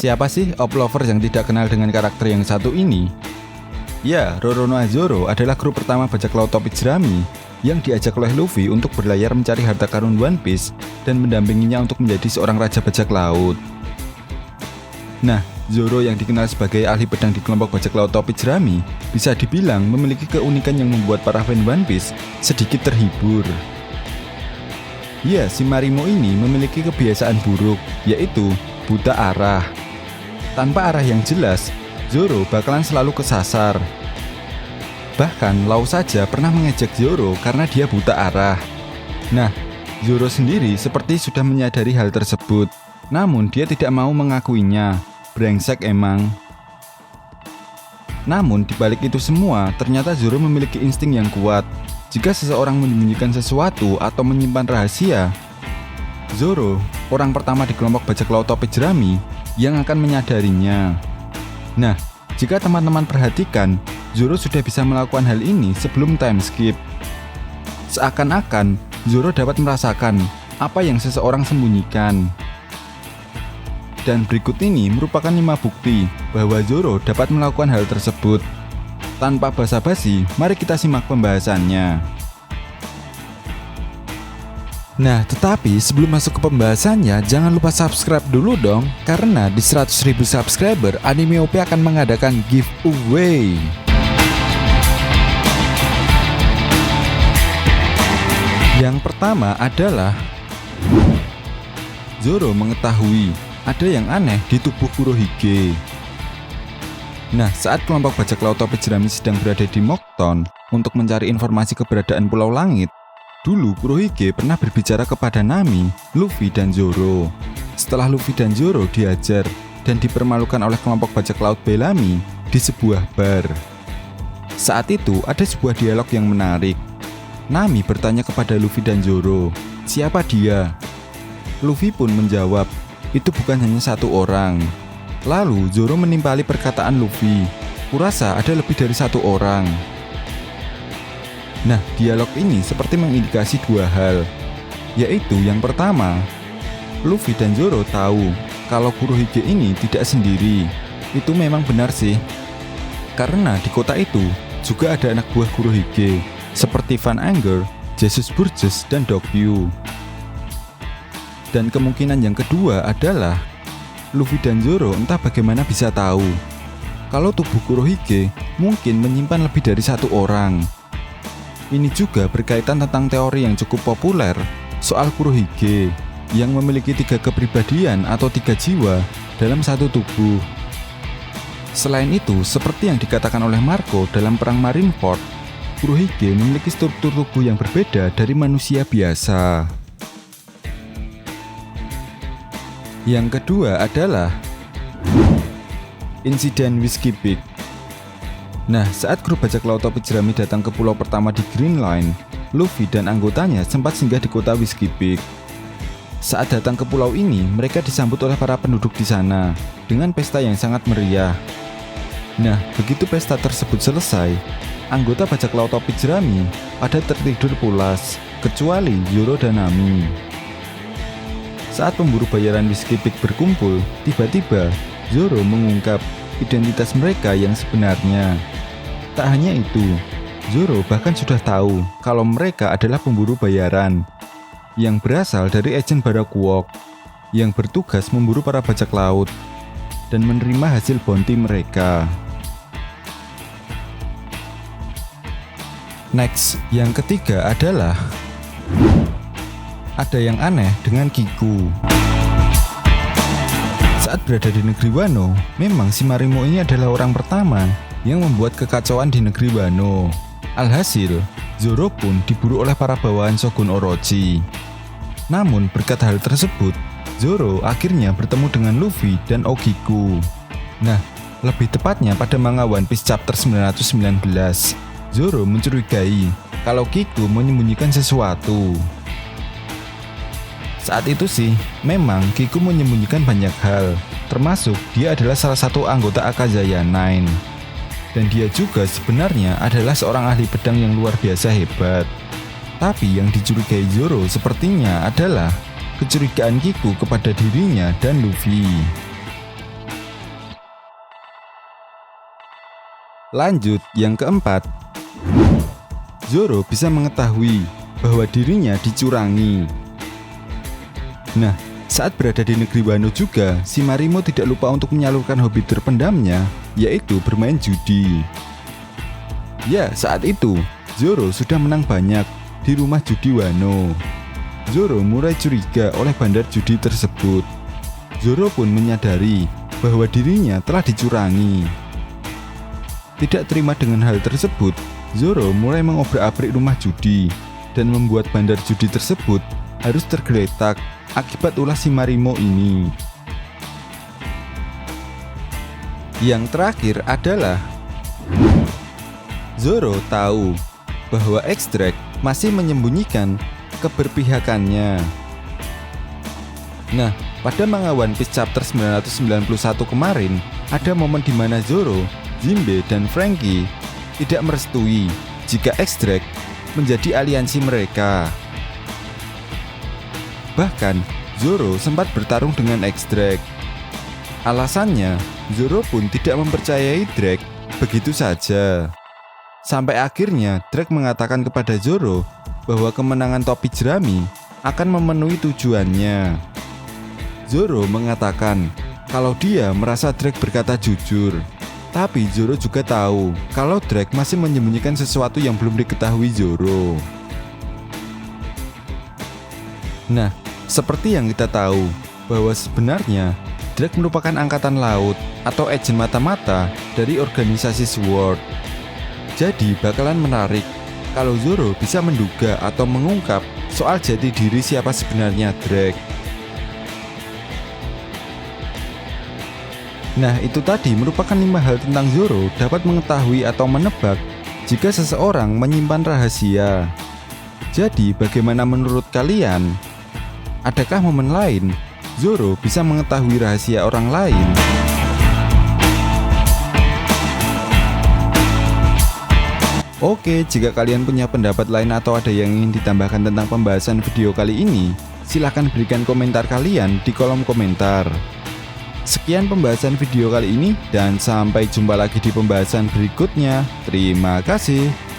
Siapa sih Oplover yang tidak kenal dengan karakter yang satu ini? Ya, Roronoa Zoro adalah kru pertama bajak laut topi jerami yang diajak oleh Luffy untuk berlayar mencari harta karun One Piece dan mendampinginya untuk menjadi seorang raja bajak laut. Nah, Zoro yang dikenal sebagai ahli pedang di kelompok bajak laut topi jerami bisa dibilang memiliki keunikan yang membuat para fan One Piece sedikit terhibur. Ya, si Marimo ini memiliki kebiasaan buruk, yaitu buta arah. Tanpa arah yang jelas, Zoro bakalan selalu kesasar. Bahkan Lau saja pernah mengejek Zoro karena dia buta arah. Nah, Zoro sendiri seperti sudah menyadari hal tersebut, namun dia tidak mau mengakuinya. Brengsek emang. Namun dibalik itu semua, ternyata Zoro memiliki insting yang kuat. Jika seseorang menyembunyikan sesuatu atau menyimpan rahasia, Zoro, orang pertama di kelompok bajak laut topi jerami yang akan menyadarinya. Nah, jika teman-teman perhatikan, Zoro sudah bisa melakukan hal ini sebelum time skip. Seakan-akan Zoro dapat merasakan apa yang seseorang sembunyikan. Dan berikut ini merupakan 5 bukti bahwa Zoro dapat melakukan hal tersebut. Tanpa basa-basi, mari kita simak pembahasannya. Nah, tetapi sebelum masuk ke pembahasannya, jangan lupa subscribe dulu dong, karena di 100.000 subscriber, Anime OP akan mengadakan giveaway. Yang pertama adalah Zoro mengetahui ada yang aneh di tubuh Kurohige. Nah, saat kelompok bajak laut topi jerami sedang berada di Mocktown untuk mencari informasi keberadaan Pulau Langit, dulu Kurohige pernah berbicara kepada Nami, Luffy, dan Zoro. Setelah Luffy dan Zoro diajar dan dipermalukan oleh kelompok bajak laut Bellamy di sebuah bar. Saat itu ada sebuah dialog yang menarik. Nami bertanya kepada Luffy dan Zoro, siapa dia? Luffy pun menjawab, itu bukan hanya satu orang. Lalu Zoro menimpali perkataan Luffy, kurasa ada lebih dari satu orang. Nah, dialog ini seperti mengindikasi dua hal, yaitu yang pertama, Luffy dan Zoro tahu kalau Kurohige ini tidak sendiri. Itu memang benar sih, karena di kota itu juga ada anak buah Kurohige seperti Van Anger, Jesus Burgess, dan Dokyu. Dan kemungkinan yang kedua adalah Luffy dan Zoro entah bagaimana bisa tahu kalau tubuh Kurohige mungkin menyimpan lebih dari satu orang. Ini juga berkaitan tentang teori yang cukup populer soal Kurohige yang memiliki 3 kepribadian atau 3 jiwa dalam satu tubuh. Selain itu, seperti yang dikatakan oleh Marco dalam Perang Marineford, Kurohige memiliki struktur tubuh yang berbeda dari manusia biasa. Yang kedua adalah insiden Whiskey Peak. Nah, saat grup bajak laut topi jerami datang ke pulau pertama di Green Line, Luffy dan anggotanya sempat singgah di kota Whiskey Peak. Saat datang ke pulau ini, mereka disambut oleh para penduduk di sana dengan pesta yang sangat meriah. Nah, begitu pesta tersebut selesai, anggota bajak laut topi jerami pada tertidur pulas, kecuali Zoro dan Nami. Saat pemburu bayaran Whiskey Peak berkumpul, tiba-tiba Zoro mengungkap identitas mereka yang sebenarnya. Tak hanya itu, Zoro bahkan sudah tahu kalau mereka adalah pemburu bayaran yang berasal dari agen Barakuok yang bertugas memburu para bajak laut dan menerima hasil bounty mereka. Next, yang ketiga adalah ada yang aneh dengan Kiku. Saat berada di negeri Wano, memang si Marimo ini adalah orang pertama yang membuat kekacauan di negeri Wano. Alhasil, Zoro pun diburu oleh para bawahan Shogun Orochi. Namun berkat hal tersebut, Zoro akhirnya bertemu dengan Luffy dan Ogiku. Nah, lebih tepatnya pada manga One Piece chapter 919, Zoro mencurigai kalau Kiku menyembunyikan sesuatu. Saat itu sih, memang Kiku menyembunyikan banyak hal, termasuk dia adalah salah satu anggota Akazaya 9. Dan dia juga sebenarnya adalah seorang ahli pedang yang luar biasa hebat. Tapi yang dicurigai Zoro sepertinya adalah kecurigaan Kiku kepada dirinya dan Luffy. Lanjut, yang keempat, Zoro bisa mengetahui bahwa dirinya dicurangi. Nah, saat berada di negeri Wano juga, Shimarimo tidak lupa untuk menyalurkan hobi terpendamnya, yaitu bermain judi. Ya, saat itu, Zoro sudah menang banyak di rumah judi Wano. Zoro mulai curiga oleh bandar judi tersebut. Zoro pun menyadari bahwa dirinya telah dicurangi. Tidak terima dengan hal tersebut, Zoro mulai mengobrak-abrik rumah judi dan membuat bandar judi tersebut harus tergeletak akibat ulah Shimarimo ini. Yang terakhir adalah Zoro tahu bahwa X-Drake masih menyembunyikan keberpihakannya. Nah, pada manga One Piece chapter 991 kemarin, ada momen di mana Zoro, Jinbe, dan Franky tidak merestui jika X-Drake menjadi aliansi mereka. Bahkan, Zoro sempat bertarung dengan X-Drake. Alasannya, Zoro pun tidak mempercayai Drake begitu saja. Sampai akhirnya Drake mengatakan kepada Zoro bahwa kemenangan topi jerami akan memenuhi tujuannya. Zoro mengatakan kalau dia merasa Drake berkata jujur. Tapi Zoro juga tahu kalau Drake masih menyembunyikan sesuatu yang belum diketahui Zoro. Nah, seperti yang kita tahu bahwa sebenarnya Drake merupakan angkatan laut atau agen mata-mata dari organisasi SWORD. Jadi bakalan menarik kalau Zoro bisa menduga atau mengungkap soal jati diri siapa sebenarnya Drake. Nah, itu tadi merupakan 5 hal tentang Zoro dapat mengetahui atau menebak jika seseorang menyimpan rahasia. Jadi, bagaimana menurut kalian? Adakah momen lain Zoro bisa mengetahui rahasia orang lain? Oke, jika kalian punya pendapat lain atau ada yang ingin ditambahkan tentang pembahasan video kali ini, silahkan berikan komentar kalian di kolom komentar. Sekian pembahasan video kali ini dan sampai jumpa lagi di pembahasan berikutnya. Terima kasih.